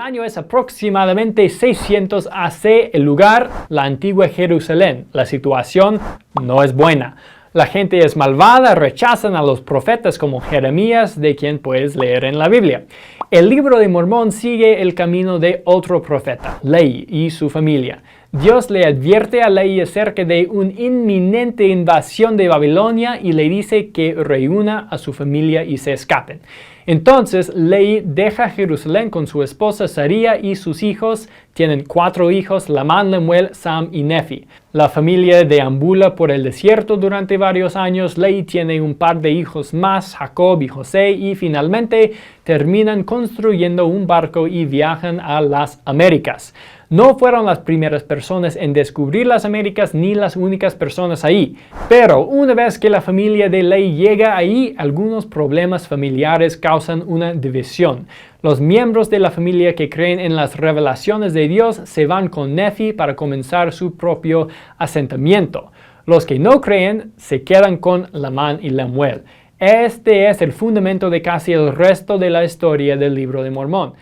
año es aproximadamente 600 AC. El lugar, la antigua Jerusalén. La situación no es buena. La gente es malvada, rechazan a los profetas como Jeremías, de quien puedes leer en la Biblia. El libro de Mormón sigue el camino de otro profeta, Lehi, y su familia. Dios le advierte a Lehi acerca de una inminente invasión de Babilonia y le dice que reúna a su familia y se escapen. Entonces Lehi deja Jerusalén con su esposa Saría y sus hijos. Tienen 4 hijos, Lamán, Lemuel, Sam y Nefi. La familia deambula por el desierto durante varios años. Lehi tiene un par de hijos más, Jacob y José, y finalmente terminan construyendo un barco y viajan a las Américas. No fueron las primeras personas en descubrir las Américas ni las únicas personas ahí, pero una vez que la familia de Lehi llega ahí, algunos problemas familiares causan una división. Los miembros de la familia que creen en las revelaciones de Dios se van con Nefi para comenzar su propio asentamiento. Los que no creen se quedan con Lamán y Lemuel. Este es el fundamento de casi el resto de la historia del libro de Mormón.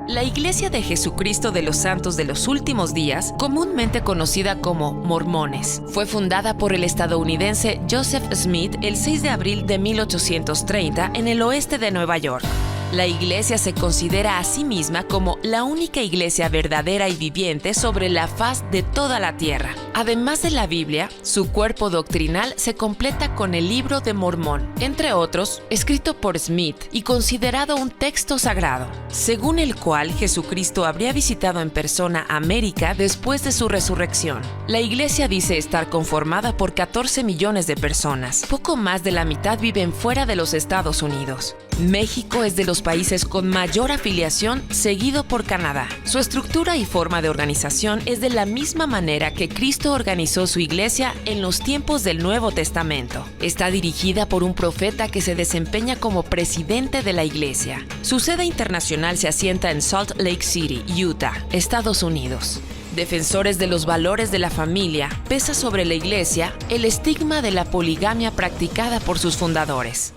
La Iglesia de Jesucristo de los Santos de los Últimos Días, comúnmente conocida como Mormones, fue fundada por el estadounidense Joseph Smith el 6 de abril de 1830 en el oeste de Nueva York. La iglesia se considera a sí misma como la única iglesia verdadera y viviente sobre la faz de toda la tierra. Además de la Biblia, su cuerpo doctrinal se completa con el Libro de Mormón, entre otros, escrito por Smith y considerado un texto sagrado, según el cual Jesucristo habría visitado en persona América después de su resurrección. La iglesia dice estar conformada por 14 millones de personas. Poco más de la mitad viven fuera de los Estados Unidos. México es de los países con mayor afiliación, seguido por Canadá. Su estructura y forma de organización es de la misma manera que Cristo organizó su iglesia en los tiempos del Nuevo Testamento. Está dirigida por un profeta que se desempeña como presidente de la iglesia. Su sede internacional se asienta en Salt Lake City, Utah, Estados Unidos. Defensores de los valores de la familia, pesa sobre la iglesia el estigma de la poligamia practicada por sus fundadores.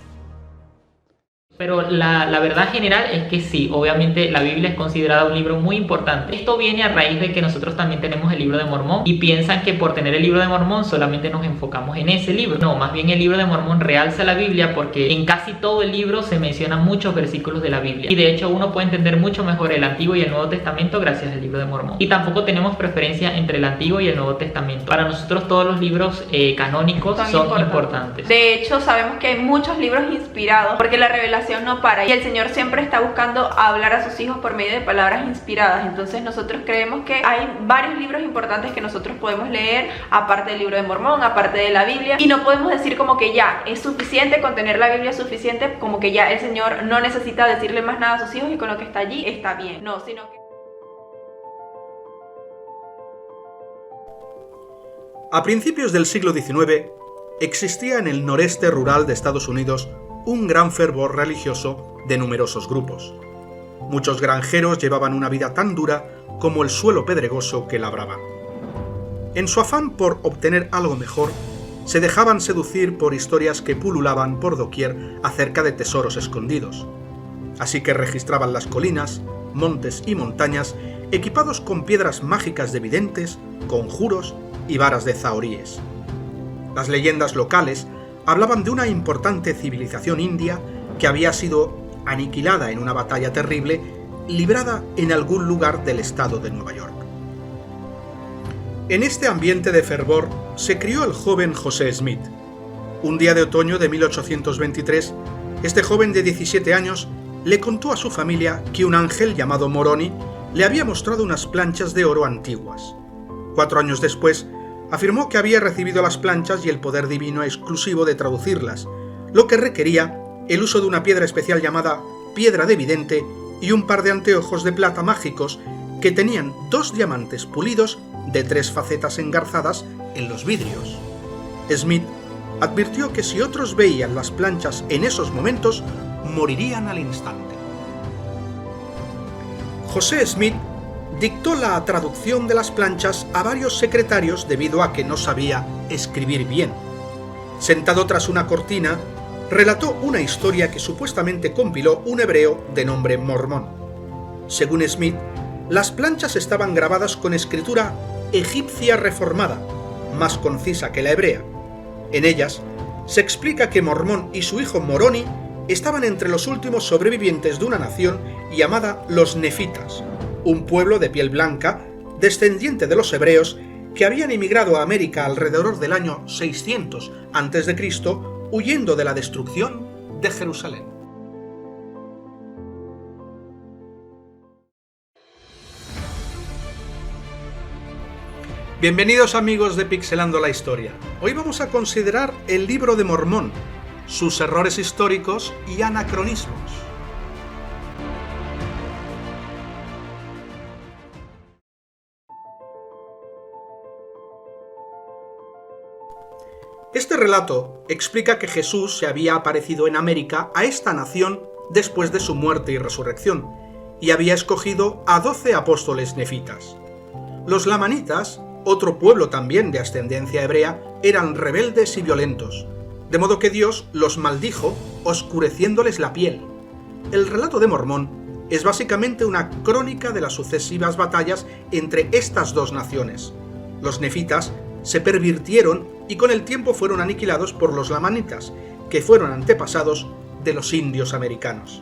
Pero la verdad general es que sí, obviamente la Biblia es considerada un libro muy importante. Esto viene a raíz de que nosotros también tenemos el libro de Mormón y piensan que por tener el libro de Mormón solamente nos enfocamos en ese libro. No, más bien el libro de Mormón realza la Biblia porque en casi todo el libro se mencionan muchos versículos de la Biblia. Y de hecho uno puede entender mucho mejor el Antiguo y el Nuevo Testamento gracias al libro de Mormón. Y tampoco tenemos preferencia entre el Antiguo y el Nuevo Testamento. Para nosotros todos los libros canónicos son importantes. De hecho sabemos que hay muchos libros inspirados porque la revelación no para y el Señor siempre está buscando hablar a sus hijos por medio de palabras inspiradas. Entonces nosotros creemos que hay varios libros importantes que nosotros podemos leer aparte del libro de Mormón, aparte de la Biblia, y no podemos decir como que ya es suficiente con tener la Biblia, suficiente como que ya el Señor no necesita decirle más nada a sus hijos y con lo que está allí está bien. No, sino que a principios del siglo XIX existía en el noreste rural de Estados Unidos un gran fervor religioso de numerosos grupos. Muchos granjeros llevaban una vida tan dura como el suelo pedregoso que labraban. En su afán por obtener algo mejor, se dejaban seducir por historias que pululaban por doquier acerca de tesoros escondidos. Así que registraban las colinas, montes y montañas equipados con piedras mágicas de videntes, conjuros y varas de zahoríes. Las leyendas locales hablaban de una importante civilización india que había sido aniquilada en una batalla terrible librada en algún lugar del estado de Nueva York. En este ambiente de fervor se crió el joven José Smith. Un día de otoño de 1823, este joven de 17 años le contó a su familia que un ángel llamado Moroni le había mostrado unas planchas de oro antiguas. 4 años después, afirmó que había recibido las planchas y el poder divino exclusivo de traducirlas, lo que requería el uso de una piedra especial llamada piedra de vidente y un par de anteojos de plata mágicos que tenían 2 diamantes pulidos de 3 facetas engarzadas en los vidrios. Smith advirtió que si otros veían las planchas en esos momentos, morirían al instante. José Smith dictó la traducción de las planchas a varios secretarios debido a que no sabía escribir bien. Sentado tras una cortina, relató una historia que supuestamente compiló un hebreo de nombre Mormón. Según Smith, las planchas estaban grabadas con escritura egipcia reformada, más concisa que la hebrea. En ellas se explica que Mormón y su hijo Moroni estaban entre los últimos sobrevivientes de una nación llamada los Nefitas, un pueblo de piel blanca, descendiente de los hebreos, que habían emigrado a América alrededor del año 600 a.C., huyendo de la destrucción de Jerusalén. Bienvenidos amigos de Pixelando la Historia. Hoy vamos a considerar el Libro de Mormón, sus errores históricos y anacronismos. Este relato explica que Jesús se había aparecido en América a esta nación después de su muerte y resurrección, y había escogido a 12 apóstoles nefitas. Los lamanitas, otro pueblo también de ascendencia hebrea, eran rebeldes y violentos, de modo que Dios los maldijo oscureciéndoles la piel. El relato de Mormón es básicamente una crónica de las sucesivas batallas entre estas dos naciones. Los nefitas se pervirtieron y con el tiempo fueron aniquilados por los lamanitas, que fueron antepasados de los indios americanos.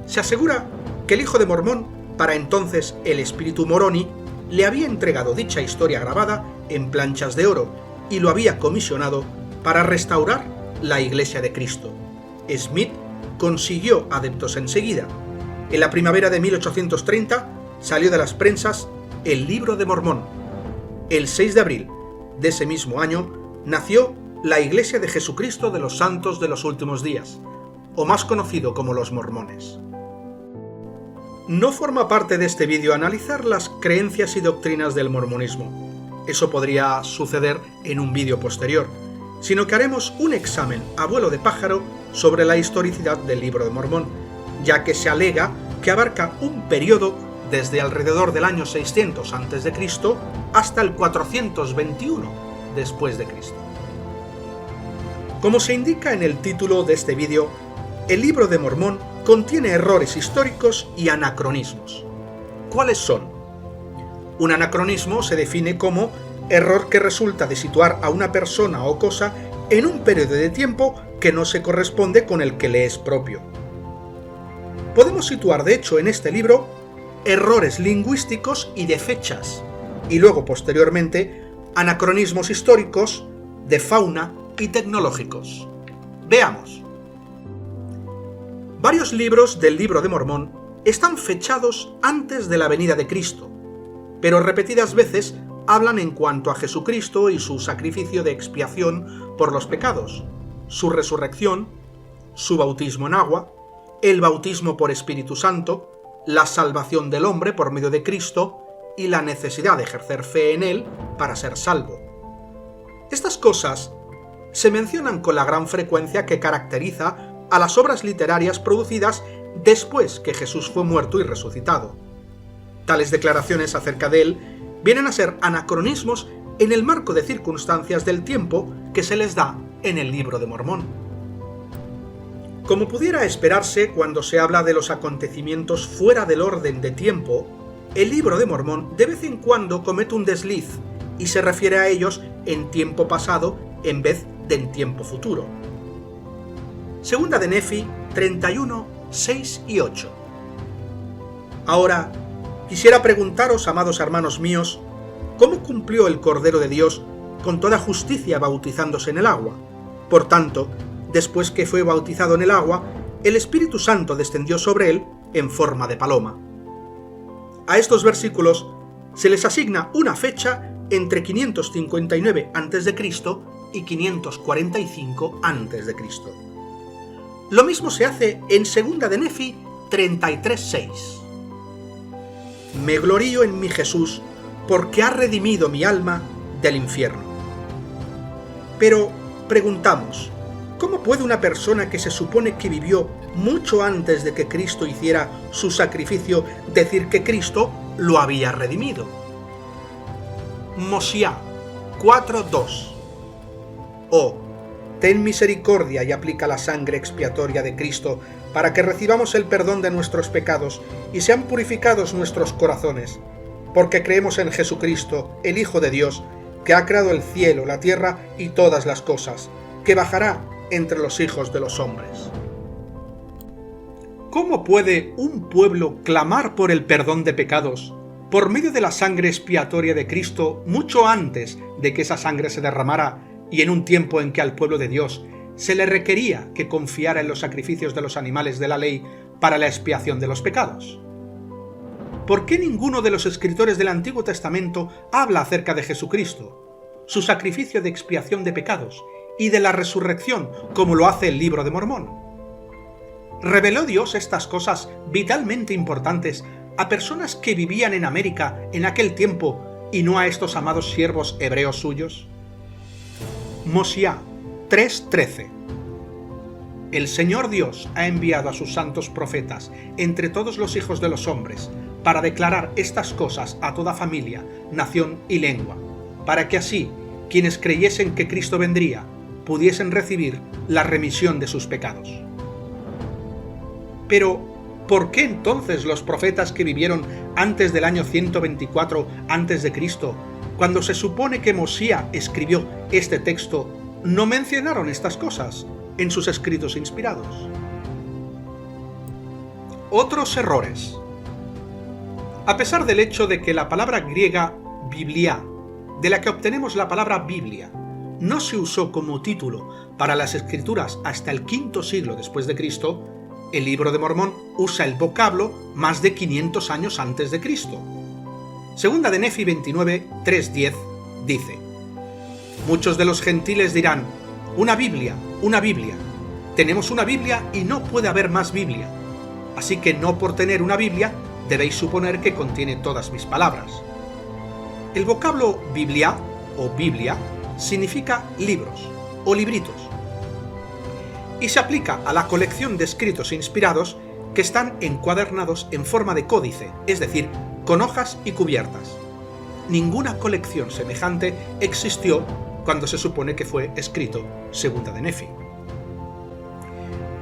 Se asegura que el hijo de Mormón, para entonces el espíritu Moroni, le había entregado dicha historia grabada en planchas de oro y lo había comisionado para restaurar la Iglesia de Cristo. Smith consiguió adeptos enseguida. En la primavera de 1830 salió de las prensas el Libro de Mormón. El 6 de abril de ese mismo año nació la Iglesia de Jesucristo de los Santos de los Últimos Días, o más conocido como los Mormones. No forma parte de este vídeo analizar las creencias y doctrinas del mormonismo. Eso podría suceder en un vídeo posterior, sino que haremos un examen a vuelo de pájaro sobre la historicidad del Libro de Mormón, ya que se alega que abarca un periodo desde alrededor del año 600 a.C. hasta el 421 después de Cristo. Como se indica en el título de este vídeo, el Libro de Mormón contiene errores históricos y anacronismos. ¿Cuáles son? Un anacronismo se define como error que resulta de situar a una persona o cosa en un periodo de tiempo que no se corresponde con el que le es propio. Podemos situar, de hecho, en este libro errores lingüísticos y de fechas, y luego, posteriormente, anacronismos históricos, de fauna y tecnológicos. Veamos. Varios libros del Libro de Mormón están fechados antes de la venida de Cristo, pero repetidas veces hablan en cuanto a Jesucristo y su sacrificio de expiación por los pecados, su resurrección, su bautismo en agua, el bautismo por Espíritu Santo, la salvación del hombre por medio de Cristo y la necesidad de ejercer fe en él para ser salvo. Estas cosas se mencionan con la gran frecuencia que caracteriza a las obras literarias producidas después que Jesús fue muerto y resucitado. Tales declaraciones acerca de él vienen a ser anacronismos en el marco de circunstancias del tiempo que se les da en el Libro de Mormón. Como pudiera esperarse cuando se habla de los acontecimientos fuera del orden de tiempo, el Libro de Mormón de vez en cuando comete un desliz y se refiere a ellos en tiempo pasado en vez de en tiempo futuro. Segunda de Nefi 31, 6 y 8. Ahora, quisiera preguntaros, amados hermanos míos, ¿cómo cumplió el Cordero de Dios con toda justicia bautizándose en el agua? Por tanto, después que fue bautizado en el agua, el Espíritu Santo descendió sobre él en forma de paloma. A estos versículos se les asigna una fecha entre 559 a.C. y 545 a.C. Lo mismo se hace en Segunda de Nefi 33:6. Me glorío en mi Jesús, porque ha redimido mi alma del infierno. Pero preguntamos, ¿cómo puede una persona que se supone que vivió mucho antes de que Cristo hiciera su sacrificio decir que Cristo lo había redimido? Mosiah 4:2. Oh, ten misericordia y aplica la sangre expiatoria de Cristo para que recibamos el perdón de nuestros pecados y sean purificados nuestros corazones, porque creemos en Jesucristo, el Hijo de Dios, que ha creado el cielo, la tierra y todas las cosas, que bajará entre los hijos de los hombres. ¿Cómo puede un pueblo clamar por el perdón de pecados por medio de la sangre expiatoria de Cristo mucho antes de que esa sangre se derramara y en un tiempo en que al pueblo de Dios se le requería que confiara en los sacrificios de los animales de la ley para la expiación de los pecados? ¿Por qué ninguno de los escritores del Antiguo Testamento habla acerca de Jesucristo, su sacrificio de expiación de pecados y de la resurrección, como lo hace el Libro de Mormón? ¿Reveló Dios estas cosas vitalmente importantes a personas que vivían en América en aquel tiempo y no a estos amados siervos hebreos suyos? Mosiah 3:13. El Señor Dios ha enviado a sus santos profetas entre todos los hijos de los hombres para declarar estas cosas a toda familia, nación y lengua, para que así quienes creyesen que Cristo vendría pudiesen recibir la remisión de sus pecados. Pero, ¿por qué entonces los profetas que vivieron antes del año 124 a.C., cuando se supone que Mosiah escribió este texto, no mencionaron estas cosas en sus escritos inspirados? Otros errores. A pesar del hecho de que la palabra griega biblia, de la que obtenemos la palabra Biblia, no se usó como título para las escrituras hasta el V siglo después de Cristo, el Libro de Mormón usa el vocablo más de 500 años antes de Cristo. Segunda de Nefi 29, 3:10 dice: muchos de los gentiles dirán, una Biblia, tenemos una Biblia y no puede haber más Biblia, así que no por tener una Biblia debéis suponer que contiene todas mis palabras. El vocablo Biblia o Biblia significa libros o libritos, y se aplica a la colección de escritos inspirados que están encuadernados en forma de códice, es decir, con hojas y cubiertas. Ninguna colección semejante existió cuando se supone que fue escrito Segunda de Nefi.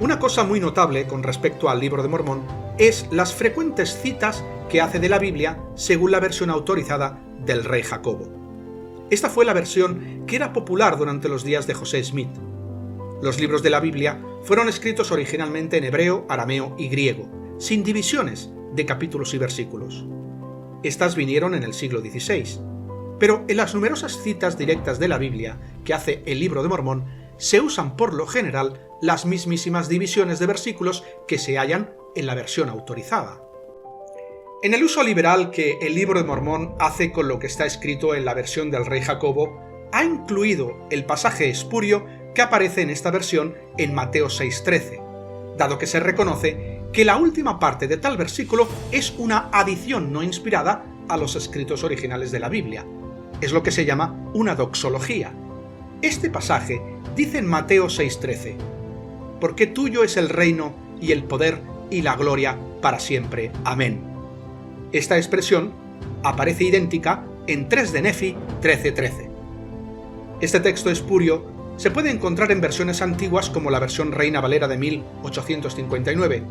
Una cosa muy notable con respecto al Libro de Mormón es las frecuentes citas que hace de la Biblia según la versión autorizada del rey Jacobo. Esta fue la versión que era popular durante los días de José Smith. Los libros de la Biblia fueron escritos originalmente en hebreo, arameo y griego, sin divisiones de capítulos y versículos. Estas vinieron en el siglo XVI, pero en las numerosas citas directas de la Biblia que hace el Libro de Mormón se usan por lo general las mismísimas divisiones de versículos que se hallan en la versión autorizada. En el uso liberal que el Libro de Mormón hace con lo que está escrito en la versión del rey Jacobo, ha incluido el pasaje espurio que aparece en esta versión en Mateo 6:13, dado que se reconoce que la última parte de tal versículo es una adición no inspirada a los escritos originales de la Biblia. Es lo que se llama una doxología. Este pasaje dice en Mateo 6:13, porque tuyo es el reino y el poder y la gloria para siempre. Amén. Esta expresión aparece idéntica en 3 de Nefi 13:13. Este texto espurio se puede encontrar en versiones antiguas como la versión Reina Valera de 1859.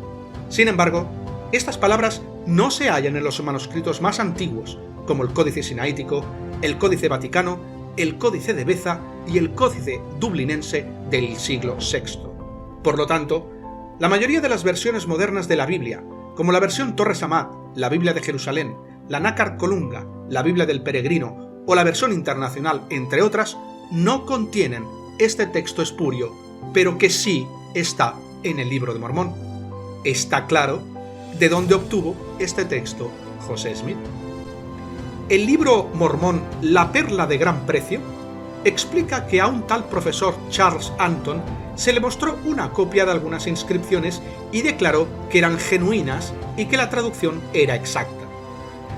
Sin embargo, estas palabras no se hallan en los manuscritos más antiguos, como el Códice Sinaítico, el Códice Vaticano, el Códice de Beza y el Códice Dublinense del siglo VI. Por lo tanto, la mayoría de las versiones modernas de la Biblia, como la versión Torres Amat, la Biblia de Jerusalén, la Nácar Colunga, la Biblia del Peregrino o la versión internacional, entre otras, no contienen este texto espurio, pero que sí está en el Libro de Mormón. Está claro de dónde obtuvo este texto José Smith. El libro mormón La Perla de Gran Precio explica que a un tal profesor Charles Anton se le mostró una copia de algunas inscripciones y declaró que eran genuinas y que la traducción era exacta.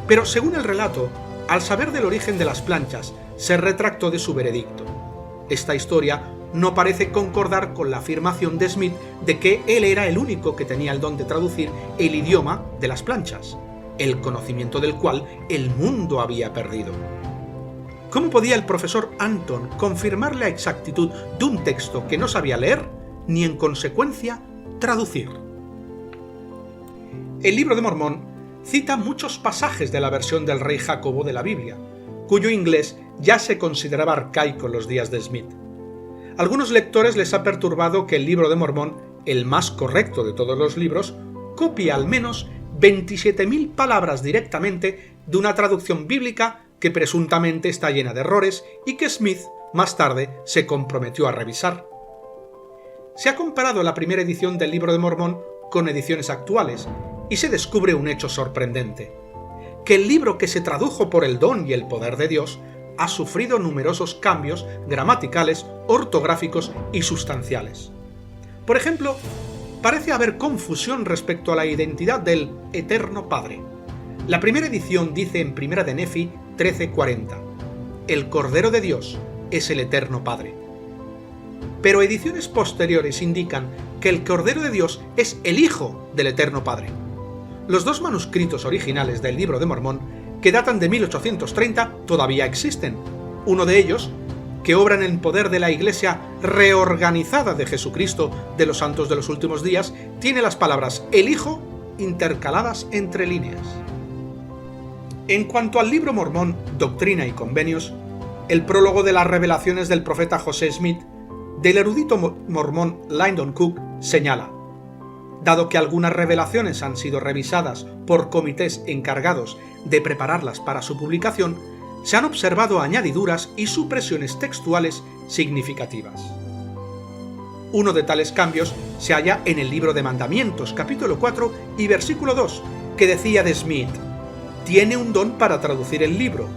Pero según el relato, al saber del origen de las planchas, se retractó de su veredicto. Esta historia no parece concordar con la afirmación de Smith de que él era el único que tenía el don de traducir el idioma de las planchas, el conocimiento del cual el mundo había perdido. ¿Cómo podía el profesor Anton confirmar la exactitud de un texto que no sabía leer, ni en consecuencia traducir? El Libro de Mormón cita muchos pasajes de la versión del rey Jacobo de la Biblia, cuyo inglés ya se consideraba arcaico en los días de Smith. A algunos lectores les ha perturbado que el Libro de Mormón, el más correcto de todos los libros, copia al menos 27.000 palabras directamente de una traducción bíblica que presuntamente está llena de errores y que Smith, más tarde, se comprometió a revisar. Se ha comparado la primera edición del Libro de Mormón con ediciones actuales y se descubre un hecho sorprendente: que el libro que se tradujo por el don y el poder de Dios ha sufrido numerosos cambios gramaticales, ortográficos y sustanciales. Por ejemplo, parece haber confusión respecto a la identidad del Eterno Padre. La primera edición dice en Primera de Nefi 13:40: el Cordero de Dios es el Eterno Padre. Pero ediciones posteriores indican que el Cordero de Dios es el Hijo del Eterno Padre. Los dos manuscritos originales del Libro de Mormón, que datan de 1830, todavía existen. Uno de ellos, que obra en el poder de la Iglesia reorganizada de Jesucristo de los Santos de los Últimos Días, tiene las palabras el Hijo intercaladas entre líneas. En cuanto al Libro Mormón, Doctrina y Convenios, el prólogo de las revelaciones del profeta José Smith, del erudito mormón Lyndon Cook, señala: dado que algunas revelaciones han sido revisadas por comités encargados de prepararlas para su publicación, se han observado añadiduras y supresiones textuales significativas. Uno de tales cambios se halla en el Libro de Mandamientos, capítulo 4 y versículo 2, que decía de Smith: tiene un don para traducir el libro,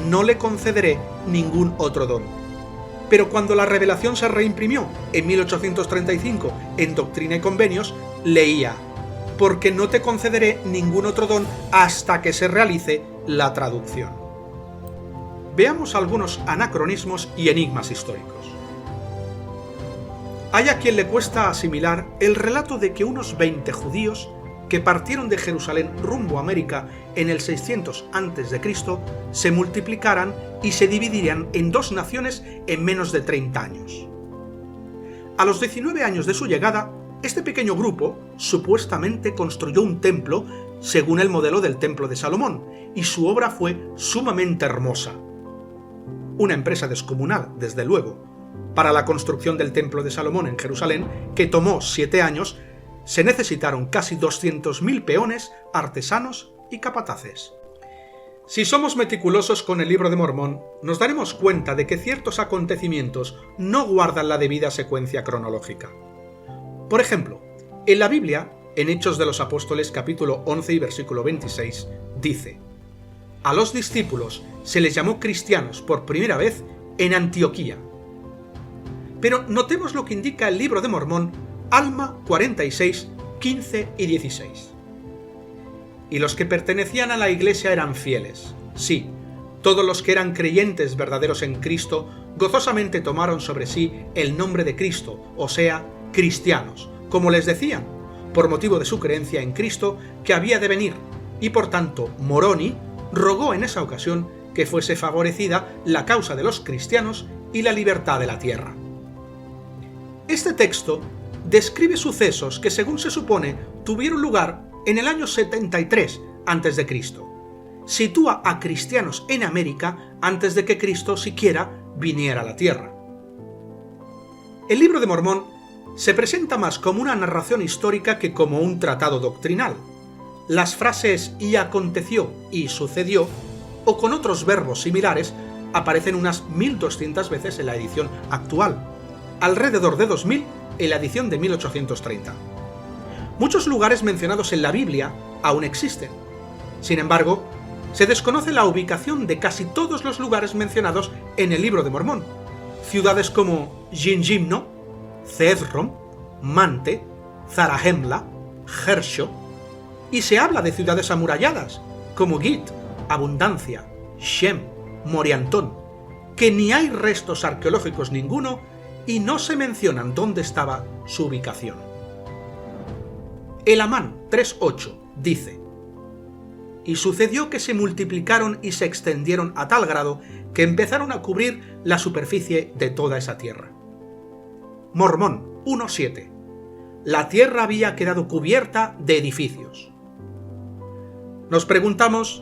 no le concederé ningún otro don. Pero cuando la revelación se reimprimió en 1835 en Doctrina y Convenios, leía: porque no te concederé ningún otro don hasta que se realice la traducción. Veamos algunos anacronismos y enigmas históricos. Hay a quien le cuesta asimilar el relato de que unos 20 judíos que partieron de Jerusalén rumbo a América en el 600 a.C. se multiplicaran y se dividirían en dos naciones en menos de 30 años. A los 19 años de su llegada, este pequeño grupo supuestamente construyó un templo según el modelo del Templo de Salomón, y su obra fue sumamente hermosa. Una empresa descomunal, desde luego. Para la construcción del Templo de Salomón en Jerusalén, que tomó 7 años, se necesitaron casi 200.000 peones, artesanos y capataces. Si somos meticulosos con el Libro de Mormón, nos daremos cuenta de que ciertos acontecimientos no guardan la debida secuencia cronológica. Por ejemplo, en la Biblia, en Hechos de los Apóstoles capítulo 11 y versículo 26, dice: a los discípulos se les llamó cristianos por primera vez en Antioquía. Pero notemos lo que indica el Libro de Mormón, Alma 46, 15 y 16. Y los que pertenecían a la iglesia eran fieles. Sí, todos los que eran creyentes verdaderos en Cristo gozosamente tomaron sobre sí el nombre de Cristo, o sea, cristianos, como les decían, por motivo de su creencia en Cristo que había de venir, y por tanto Moroni rogó en esa ocasión que fuese favorecida la causa de los cristianos y la libertad de la tierra. Este texto describe sucesos que, según se supone, tuvieron lugar en el año 73 a.C. Sitúa a cristianos en América antes de que Cristo siquiera viniera a la tierra. El Libro de Mormón se presenta más como una narración histórica que como un tratado doctrinal. Las frases «y aconteció» y «sucedió», o con otros verbos similares, aparecen unas 1200 veces en la edición actual, alrededor de 2000 en la edición de 1830. Muchos lugares mencionados en la Biblia aún existen. Sin embargo, se desconoce la ubicación de casi todos los lugares mencionados en el Libro de Mormón. Ciudades como Gingimno, Cedrom, Mante, Zarahemla, Gersho, y se habla de ciudades amuralladas como Git, Abundancia, Shem, Moriantón, que ni hay restos arqueológicos ninguno y no se mencionan dónde estaba su ubicación. El Amán 3.8 dice: y sucedió que se multiplicaron y se extendieron a tal grado que empezaron a cubrir la superficie de toda esa tierra. Mormón 1.7: la tierra había quedado cubierta de edificios. Nos preguntamos,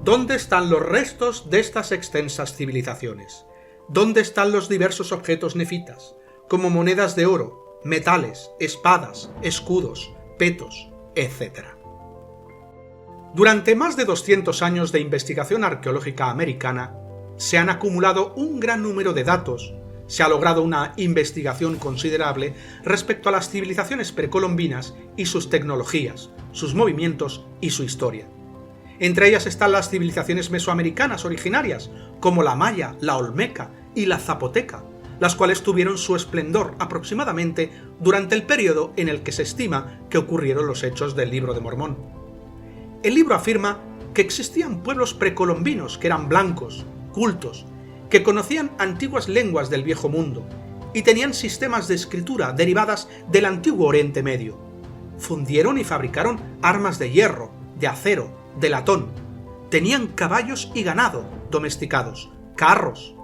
¿dónde están los restos de estas extensas civilizaciones? ¿Dónde están los diversos objetos nefitas, como monedas de oro, metales, espadas, escudos, petos, etc.? Durante más de 200 años de investigación arqueológica americana, se han acumulado un gran número de datos, se ha logrado una investigación considerable respecto a las civilizaciones precolombinas y sus tecnologías, sus movimientos y su historia. Entre ellas están las civilizaciones mesoamericanas originarias, como la maya, la olmeca y la zapoteca, las cuales tuvieron su esplendor aproximadamente durante el periodo en el que se estima que ocurrieron los hechos del Libro de Mormón. El libro afirma que existían pueblos precolombinos que eran blancos, cultos, que conocían antiguas lenguas del Viejo Mundo y tenían sistemas de escritura derivadas del antiguo Oriente Medio. Fundieron y fabricaron armas de hierro, de acero, de latón. Tenían caballos y ganado domesticados, carros.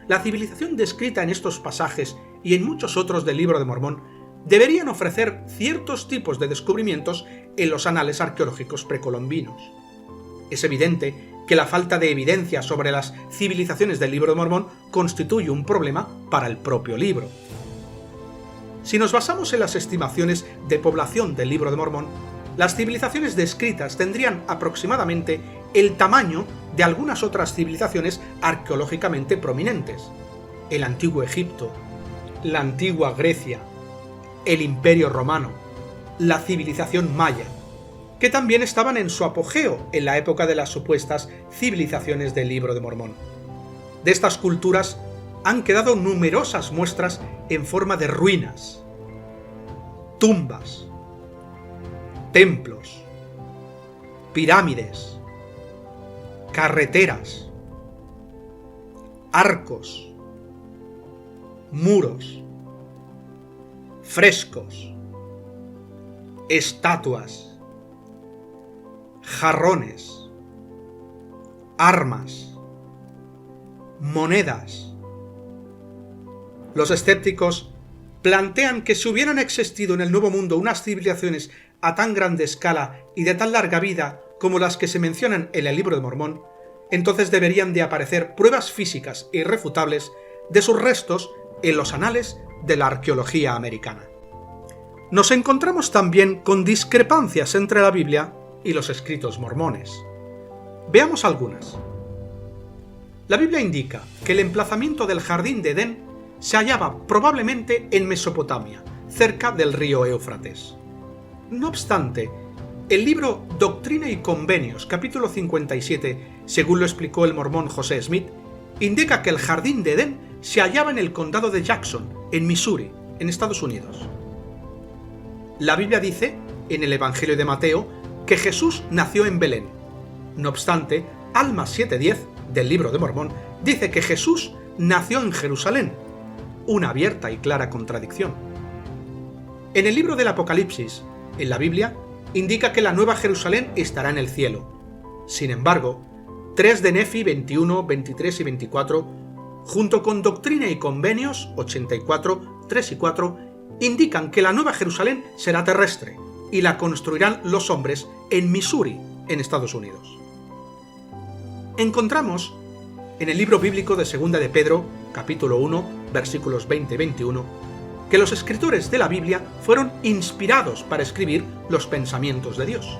La civilización descrita en estos pasajes y en muchos otros del Libro de Mormón deberían ofrecer ciertos tipos de descubrimientos en los anales arqueológicos precolombinos. Es evidente que la falta de evidencia sobre las civilizaciones del Libro de Mormón constituye un problema para el propio libro. Si nos basamos en las estimaciones de población del Libro de Mormón, las civilizaciones descritas tendrían aproximadamente el tamaño de algunas otras civilizaciones arqueológicamente prominentes: el Antiguo Egipto, la Antigua Grecia, el Imperio Romano, la civilización maya, que también estaban en su apogeo en la época de las supuestas civilizaciones del Libro de Mormón. De estas culturas han quedado numerosas muestras en forma de ruinas, tumbas, templos, pirámides, carreteras, arcos, muros, frescos, estatuas, jarrones, armas, monedas. Los escépticos plantean que si hubieran existido en el Nuevo Mundo unas civilizaciones a tan grande escala y de tan larga vida como las que se mencionan en el Libro de Mormón, entonces deberían de aparecer pruebas físicas e irrefutables de sus restos en los anales de la arqueología americana. Nos encontramos también con discrepancias entre la Biblia y los escritos mormones. Veamos algunas. La Biblia indica que el emplazamiento del jardín de Edén se hallaba probablemente en Mesopotamia, cerca del río Éufrates. No obstante, el libro Doctrina y Convenios, capítulo 57, según lo explicó el mormón José Smith, indica que el jardín de Edén se hallaba en el condado de Jackson, en Missouri, en Estados Unidos. La Biblia dice, en el Evangelio de Mateo, que Jesús nació en Belén. No obstante, Alma 7:10 del Libro de Mormón dice que Jesús nació en Jerusalén, una abierta y clara contradicción. En el libro del Apocalipsis, en la Biblia, indica que la Nueva Jerusalén estará en el cielo. Sin embargo, 3 de Nefi 21, 23 y 24, junto con Doctrina y Convenios 84, 3 y 4, indican que la Nueva Jerusalén será terrestre y la construirán los hombres en Missouri, en Estados Unidos. Encontramos en el libro bíblico de 2 de Pedro, capítulo 1, versículos 20 y 21, que los escritores de la Biblia fueron inspirados para escribir los pensamientos de Dios.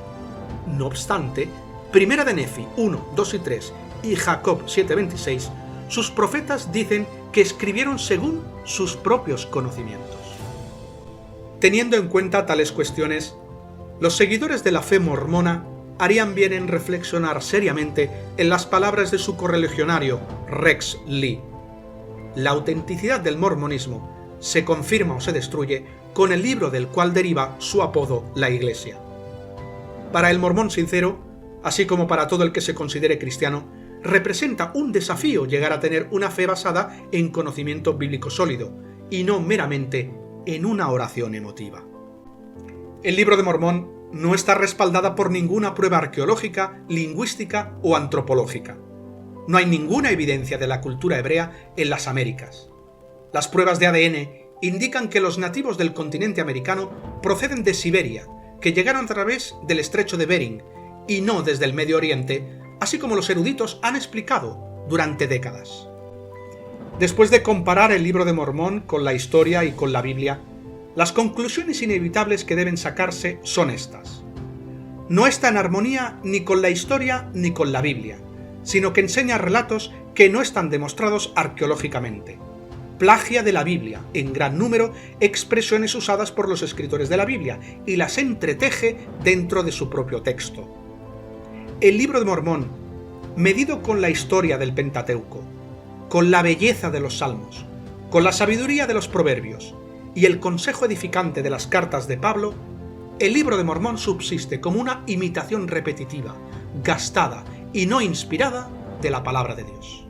No obstante, 1 de Nefi 1, 2 y 3 y Jacob 7:26, sus profetas dicen que escribieron según sus propios conocimientos. Teniendo en cuenta tales cuestiones, los seguidores de la fe mormona harían bien en reflexionar seriamente en las palabras de su correligionario Rex Lee. La autenticidad del mormonismo se confirma o se destruye con el libro del cual deriva su apodo, la Iglesia. Para el mormón sincero, así como para todo el que se considere cristiano, representa un desafío llegar a tener una fe basada en conocimiento bíblico sólido, y no meramente en una oración emotiva. El Libro de Mormón no está respaldada por ninguna prueba arqueológica, lingüística o antropológica. No hay ninguna evidencia de la cultura hebrea en las Américas. Las pruebas de ADN indican que los nativos del continente americano proceden de Siberia, que llegaron a través del estrecho de Bering y no desde el Medio Oriente, así como los eruditos han explicado durante décadas. Después de comparar el Libro de Mormón con la historia y con la Biblia, las conclusiones inevitables que deben sacarse son estas. No está en armonía ni con la historia ni con la Biblia, sino que enseña relatos que no están demostrados arqueológicamente. Plagia de la Biblia, en gran número, expresiones usadas por los escritores de la Biblia, y las entreteje dentro de su propio texto. El Libro de Mormón, medido con la historia del Pentateuco, con la belleza de los Salmos, con la sabiduría de los Proverbios y el consejo edificante de las cartas de Pablo, el Libro de Mormón subsiste como una imitación repetitiva, gastada y no inspirada de la palabra de Dios.